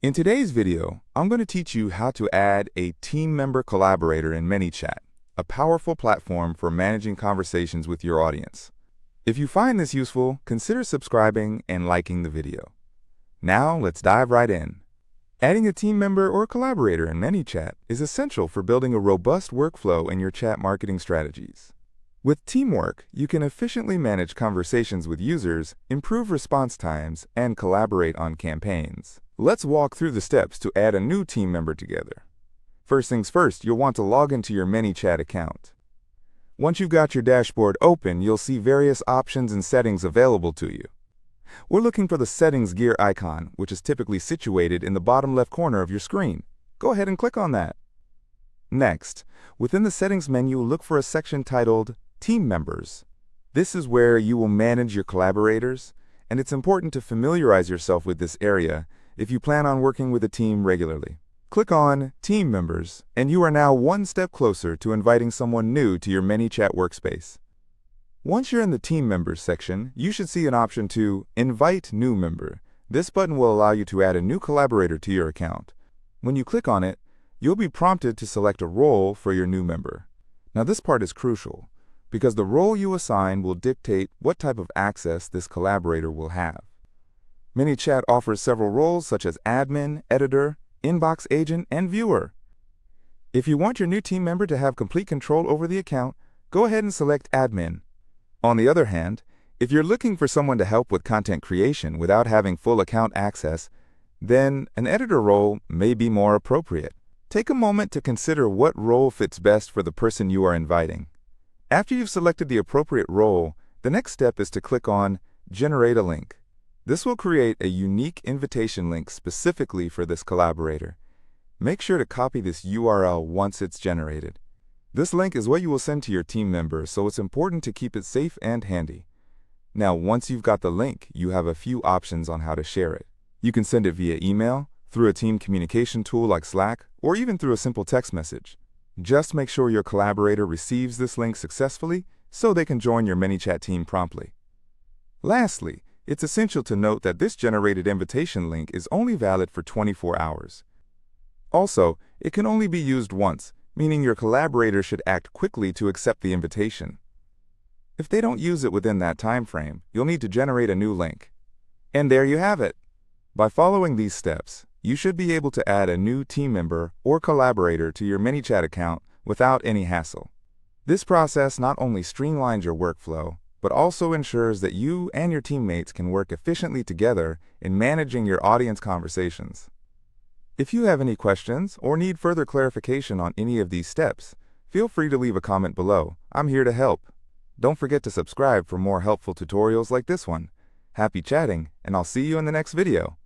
In today's video, I'm going to teach you how to add a team member collaborator in ManyChat, a powerful platform for managing conversations with your audience. If you find this useful, consider subscribing and liking the video. Now, let's dive right in. Adding a team member or collaborator in ManyChat is essential for building a robust workflow in your chat marketing strategies. With teamwork, you can efficiently manage conversations with users, improve response times, and collaborate on campaigns. Let's walk through the steps to add a new team member together. First things first, you'll want to log into your ManyChat account. Once you've got your dashboard open, you'll see various options and settings available to you. We're looking for the settings gear icon, which is typically situated in the bottom left corner of your screen. Go ahead and click on that. Next, within the settings menu, look for a section titled Team Members. This is where you will manage your collaborators, and it's important to familiarize yourself with this area if you plan on working with a team regularly. Click on Team Members, and you are now one step closer to inviting someone new to your ManyChat workspace. Once you're in the Team Members section, you should see an option to Invite New Member. This button will allow you to add a new collaborator to your account. When you click on it, you'll be prompted to select a role for your new member. Now this part is crucial, because the role you assign will dictate what type of access this collaborator will have. ManyChat offers several roles such as admin, editor, inbox agent, and viewer. If you want your new team member to have complete control over the account, go ahead and select admin. On the other hand, if you're looking for someone to help with content creation without having full account access, then an editor role may be more appropriate. Take a moment to consider what role fits best for the person you are inviting. After you've selected the appropriate role, the next step is to click on Generate a Link. This will create a unique invitation link specifically for this collaborator. Make sure to copy this URL once it's generated. This link is what you will send to your team members, so it's important to keep it safe and handy. Now, once you've got the link, you have a few options on how to share it. You can send it via email, through a team communication tool like Slack, or even through a simple text message. Just make sure your collaborator receives this link successfully so they can join your ManyChat team promptly. Lastly, it's essential to note that this generated invitation link is only valid for 24 hours. Also, it can only be used once, meaning your collaborator should act quickly to accept the invitation. If they don't use it within that time frame, you'll need to generate a new link. And there you have it. By following these steps, you should be able to add a new team member or collaborator to your ManyChat account without any hassle. This process not only streamlines your workflow, but also ensures that you and your teammates can work efficiently together in managing your audience conversations. If you have any questions or need further clarification on any of these steps, feel free to leave a comment below. I'm here to help. Don't forget to subscribe for more helpful tutorials like this one. Happy chatting, and I'll see you in the next video.